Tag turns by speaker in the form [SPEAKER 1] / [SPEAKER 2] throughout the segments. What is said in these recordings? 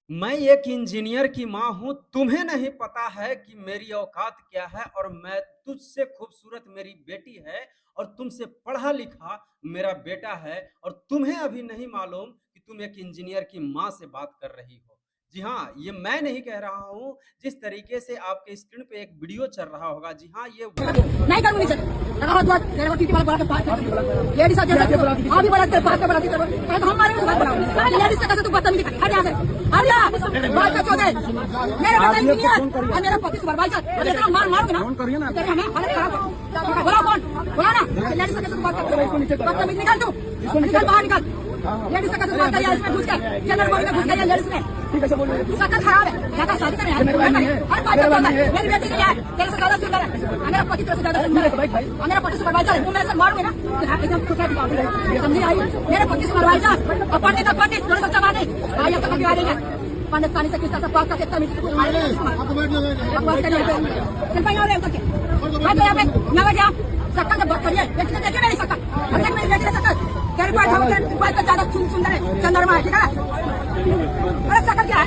[SPEAKER 1] मैं एक इंजीनियर की माँ हूँ, तुम्हें नहीं पता है कि मेरी औकात क्या है और मैं तुझसे खूबसूरत मेरी बेटी है और तुमसे पढ़ा लिखा मेरा बेटा है और तुम्हें अभी नहीं मालूम कि तुम एक इंजीनियर की माँ से बात कर रही हो। जी हाँ, ये मैं नहीं कह रहा हूँ, जिस तरीके से आपके स्क्रीन पे एक वीडियो चल रहा होगा, जी हाँ, ये
[SPEAKER 2] नहीं करूंगी सर। लगा हाथ बात तेरे को टीटी वाला बुला के बात कर लेडीज आ जैसे आप भी बुलाते बात बुलाती कर तो हम मारे बात बुलाओ लेडीज से कैसे तू बदतमीजी कर हट यहां से हट जा बात कर चौधरी मेरे बेटा इंजीनियर और मेरा पति सुपरवाइजर मुझे तेरा मार मारूंगा ना फोन करिए ना तेरे हमें हालत खराब बोला कौन बोला ना लेडीज से कैसे तू बात कर बदतमीजी निकाल तू निकल बाहर निकल लेडीज से कैसे बात कर इसमें घुस के चैनल बोल में घुस गया लेडीज में ठीक है बोलिए सकल खराब है क्या शादी करने हर बात करता है मेरी बेटी क्या है तेरे से ज्यादा सुंदर है मेरा पति तेरे से ज्यादा सुंदर है मेरा पति सुपरवाइजर है तू मेरे से मारूंगा ना एकदम टुकड़ा दिखाऊंगा समझी आई मेरे पति सुपरवाइजर और पंडित का पति दोनों सच्चा बात है भाई अब तक आ रही है पंडित पानी से किस तरह से बात करके इतना मीठी बकवास करिए सिर्फ यहाँ ले करके हट यहाँ पे ना बैठ जा सकल बात करिए लेकिन देखिए मेरी सकल अब तक मेरी बेटी सकल तेरे पास तो ज्यादा सुंदर है चंद्रमा है ठीक है अरे सकल क्या है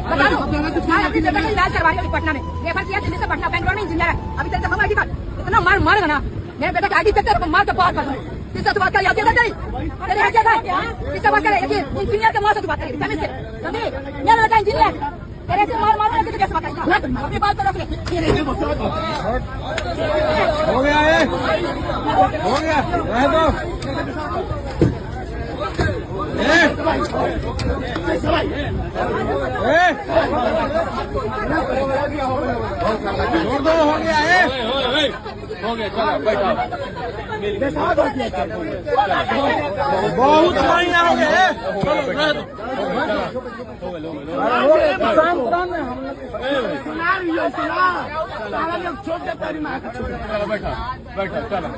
[SPEAKER 2] बता दो मैं अपनी बेटे का इलाज करवाई अभी पटना में रेफर किया दिल्ली से पटना बैंगलोर में इंजीनियर है अभी तक हम आईडी कार्ड इतना मारेगा ना मेरे बेटे का आईडी तक मार के बात कर किससे तो बात कर याद तेरी तेरी है क्या किससे बात करे इंजीनियर के मां से तो बात करेगी केमिस्ट से समझी मेरा बेटा इंजीनियर तेरे से मार के कैसे बात करेगा अपनी बात तो रख ले
[SPEAKER 3] हो गया है हो गया रह दो छोड़ दो हो गया है हो गया चलो बैठो बहुत बढ़िया हो गया चलो बैठो बैठो चलो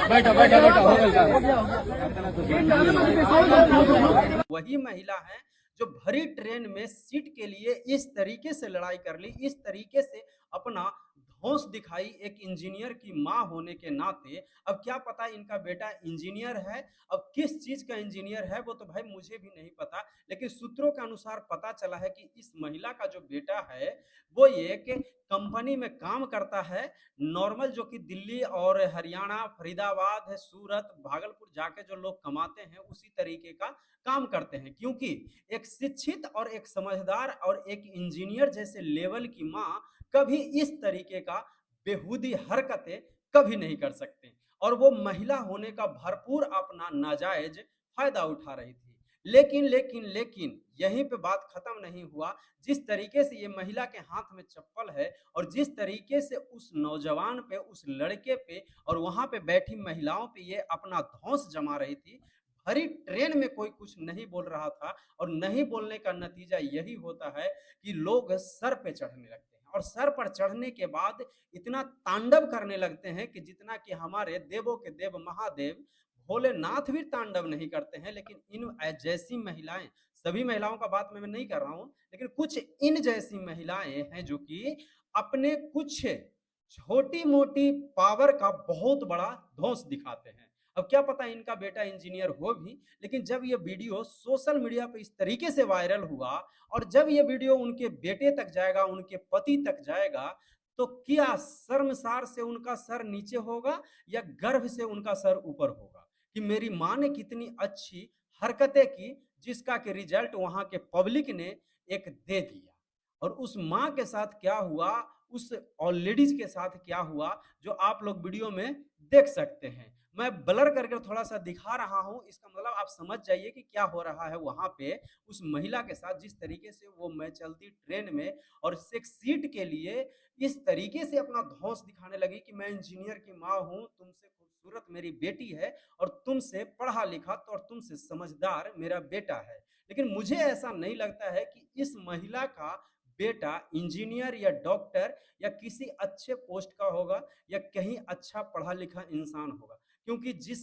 [SPEAKER 3] बैठो बैठो बैठो हो गया
[SPEAKER 1] वही महिला है जो भरी ट्रेन में सीट के लिए इस तरीके से लड़ाई कर ली, इस तरीके से अपना धौंस दिखाई एक इंजीनियर की मां होने के नाते। अब क्या पता इनका बेटा इंजीनियर है, अब किस चीज का इंजीनियर है वो तो भाई मुझे भी नहीं पता, लेकिन सूत्रों के अनुसार पता चला है कि इस महिला का जो बेटा है वो एक कंपनी में काम करता है नॉर्मल, जो कि दिल्ली और हरियाणा, फरीदाबाद, सूरत, भागलपुर जाके जो लोग कमाते हैं उसी तरीके का काम करते हैं। क्योंकि एक शिक्षित और एक समझदार और एक इंजीनियर जैसे लेवल की माँ कभी इस तरीके का बेहूदी हरकतें कभी नहीं कर सकते, और वो महिला होने का भरपूर अपना नाजायज फायदा उठा रही थी। लेकिन यहीं पे बात खत्म नहीं हुआ। जिस तरीके से ये महिला के हाथ में चप्पल है और जिस तरीके से उस नौजवान पे, उस लड़के पे और वहां पे बैठी महिलाओं पे ये अपना धौंस जमा रही थी, भरी ट्रेन में कोई कुछ नहीं बोल रहा था, और नहीं बोलने का नतीजा यही होता है कि लोग सर पे चढ़ने लगते हैं, और सर पर चढ़ने के बाद इतना तांडव करने लगते हैं कि जितना कि हमारे देवों के देव महादेव भोलेनाथ भी तांडव नहीं करते हैं। लेकिन इन जैसी महिलाएं, सभी महिलाओं का बात मैं नहीं कर रहा हूं, लेकिन कुछ इन जैसी महिलाएं हैं जो कि अपने कुछ छोटी मोटी पावर का बहुत बड़ा धौंस दिखाते हैं। अब क्या पता इनका बेटा इंजीनियर हो भी, लेकिन जब ये वीडियो सोशल मीडिया पे इस तरीके से वायरल हुआ और जब ये वीडियो उनके बेटे तक जाएगा, उनके पति तक जाएगा, तो क्या शर्मसार से उनका सर नीचे होगा या गर्व से उनका सर ऊपर होगा कि मेरी माँ ने कितनी अच्छी हरकतें की, जिसका के रिजल्ट वहां के पब्लिक ने एक दे दिया। और उस माँ के साथ क्या हुआ, उस लेडीज के साथ क्या हुआ, जो आप लोग वीडियो में देख सकते हैं। मैं ब्लर करके थोड़ा सा दिखा रहा हूं, इसका मतलब आप समझ जाइए कि क्या हो रहा है वहां पे उस महिला के साथ। जिस तरीके से वो मैं चलती ट्रेन में और एक सीट के लिए इस तरीके से अपना धौंस दिखाने लगी कि मैं इंजीनियर की माँ हूं, तुमसे खूबसूरत मेरी बेटी है और तुमसे पढ़ा लिखा तो और तुमसे समझदार मेरा बेटा है। लेकिन मुझे ऐसा नहीं लगता है कि इस महिला का बेटा इंजीनियर या डॉक्टर या किसी अच्छे पोस्ट का होगा या कहीं अच्छा पढ़ा लिखा इंसान होगा। क्योंकि जिस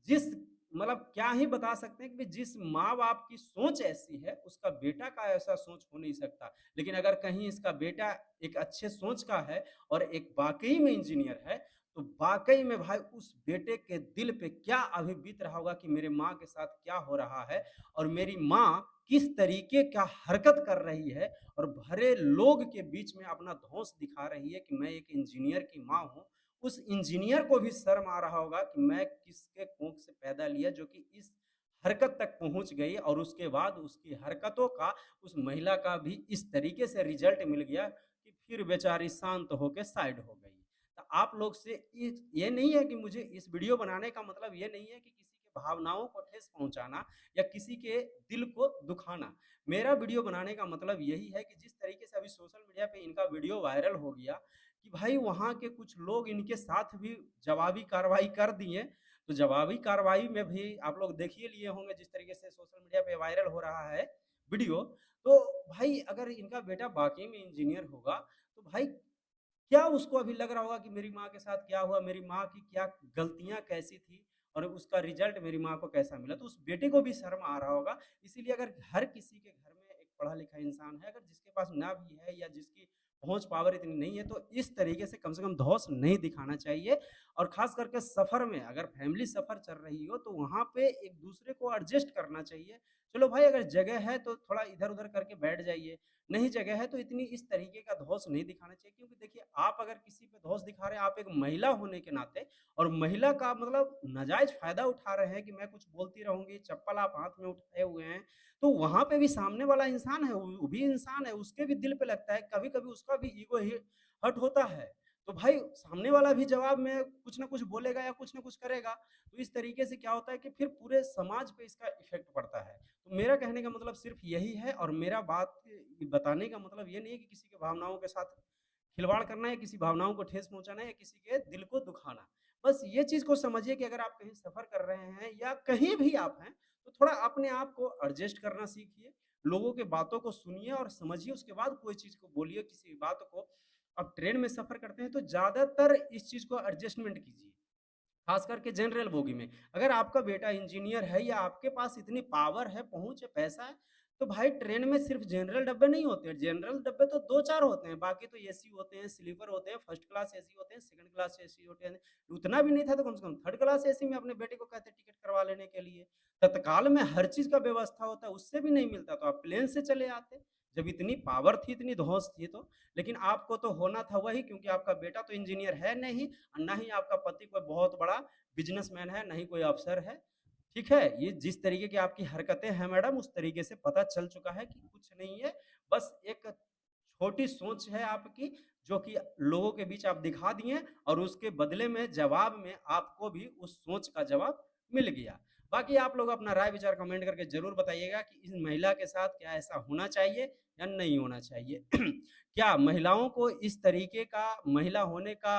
[SPEAKER 1] जिस मतलब क्या ही बता सकते हैं कि जिस माँ बाप की सोच ऐसी है उसका बेटा का ऐसा सोच हो नहीं सकता। लेकिन अगर कहीं इसका बेटा एक अच्छे सोच का है और एक वाकई में इंजीनियर है, तो वाक़ई में भाई उस बेटे के दिल पे क्या अभी बीत रहा होगा कि मेरे माँ के साथ क्या हो रहा है और मेरी माँ किस तरीके का हरकत कर रही है और भरे लोग के बीच में अपना धौंस दिखा रही है कि मैं एक इंजीनियर की माँ हूँ। उस इंजीनियर को भी शर्म आ रहा होगा कि मैं किसके कोख से पैदा लिया जो कि इस हरकत तक पहुँच गई और उसके बाद उसकी हरकतों का उस महिला का भी इस तरीके से रिज़ल्ट मिल गया कि फिर बेचारी शांत होके साइड हो गई। तो आप लोग से ये नहीं है कि मुझे इस वीडियो बनाने का मतलब ये नहीं है कि किसी के भावनाओं को ठेस पहुँचाना या किसी के दिल को दुखाना। मेरा वीडियो बनाने का मतलब यही है कि जिस तरीके से अभी सोशल मीडिया पे इनका वीडियो वायरल हो गया कि भाई वहाँ के कुछ लोग इनके साथ भी जवाबी कार्रवाई कर दिए। तो जवाबी कार्रवाई में भी आप लोग देख ही लिए होंगे जिस तरीके से सोशल मीडिया पे वायरल हो रहा है वीडियो। तो भाई अगर इनका बेटा वाक़ई में इंजीनियर होगा, तो भाई क्या उसको अभी लग रहा होगा कि मेरी माँ के साथ क्या हुआ, मेरी माँ की क्या गलतियाँ कैसी थी और उसका रिज़ल्ट मेरी माँ को कैसा मिला, तो उस बेटे को भी शर्म आ रहा होगा। इसीलिए अगर हर किसी के घर में एक पढ़ा-लिखा इंसान है, अगर जिसके पास ना भी है या जिसकी पहुँच पावर इतनी नहीं है, तो इस तरीके से कम धौंस नहीं दिखाना चाहिए। और ख़ास करके सफ़र में अगर फैमिली सफ़र चल रही हो, तो वहाँ पे एक-दूसरे को एडजस्ट करना चाहिए। चलो भाई अगर जगह है, तो थोड़ा इधर-उधर करके बैठ जाइए। नहीं जगह है तो इतनी इस तरीके का धौंस नहीं दिखाना चाहिए क्योंकि देखिए आप अगर किसी पे धौंस दिखा रहे हैं आप एक महिला होने के नाते और महिला का मतलब नाजायज़ फ़ायदा उठा रहे हैं कि मैं कुछ बोलती रहूँगी, चप्पल आप हाथ में उठाए हुए हैं, तो वहाँ पे भी सामने वाला इंसान है, वो भी इंसान है, उसके भी दिल पे लगता है, कभी-कभी उसका भी ईगो ही हर्ट होता है। तो भाई सामने वाला भी जवाब में कुछ न कुछ बोलेगा या कुछ न कुछ करेगा, तो इस तरीके से क्या होता है कि फिर पूरे समाज पे इसका इफ़ेक्ट पड़ता है। तो मेरा कहने का मतलब सिर्फ यही है और मेरा बात बताने का मतलब ये नहीं है कि किसी के भावनाओं के साथ खिलवाड़ करना है, किसी भावनाओं को ठेस पहुँचाना है या किसी के दिल को दुखाना। बस ये चीज़ को समझिए कि अगर आप कहीं सफ़र कर रहे हैं या कहीं भी आप हैं, तो थोड़ा अपने आप को एडजस्ट करना सीखिए। लोगों के बातों को सुनिए और समझिए, उसके बाद कोई चीज़ को बोलिए, किसी बात को। अब ट्रेन में सफ़र करते हैं तो ज़्यादातर इस चीज़ को एडजस्टमेंट कीजिए। खास करके जनरल बोगी में। अगर आपका बेटा इंजीनियर है या आपके पास इतनी पावर है, पहुँच है, पैसा है, तो भाई ट्रेन में सिर्फ़ जनरल डब्बे नहीं होते हैं। जनरल डब्बे तो 2-4 होते हैं, बाकी तो एसी होते हैं, स्लीपर होते हैं, फर्स्ट क्लास एसी होते हैं, सेकंड क्लास एसी होते हैं। उतना भी नहीं था तो कम से कम थर्ड क्लास एसी में अपने बेटे को कहते टिकट करवा लेने के लिए। तत्काल में हर चीज़ का व्यवस्था होता है, उससे भी नहीं मिलता तो आप प्लेन से चले आते। जब इतनी पावर थी, इतनी धौंस थी तो। लेकिन आपको तो होना था वही क्योंकि आपका बेटा तो इंजीनियर है नहीं और ना ही आपका पति कोई बहुत बड़ा बिज़नेसमैन है, नहीं कोई अफ़सर है, ठीक है? ये जिस तरीके की आपकी हरकतें हैं मैडम, उस तरीके से पता चल चुका है कि कुछ नहीं है, बस एक छोटी सोच है आपकी, जो कि लोगों के बीच आप दिखा दिए और उसके बदले में जवाब में आपको भी उस सोच का जवाब मिल गया। बाकी आप लोग अपना राय विचार कमेंट करके ज़रूर बताइएगा कि इस महिला के साथ क्या ऐसा होना चाहिए या नहीं होना चाहिए? क्या महिलाओं को इस तरीके का महिला होने का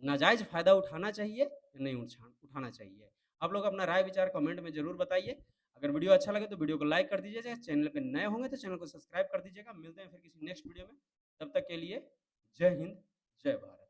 [SPEAKER 1] नाजायज़ फ़ायदा उठाना चाहिए या नहीं उठाना चाहिए? आप लोग अपना राय विचार कमेंट में ज़रूर बताइए। अगर वीडियो अच्छा लगे तो वीडियो को लाइक कर दीजिएगा, चैनल पे नए होंगे तो चैनल को सब्सक्राइब कर दीजिएगा। मिलते हैं फिर किसी नेक्स्ट वीडियो में, तब तक के लिए जय हिंद, जय भारत।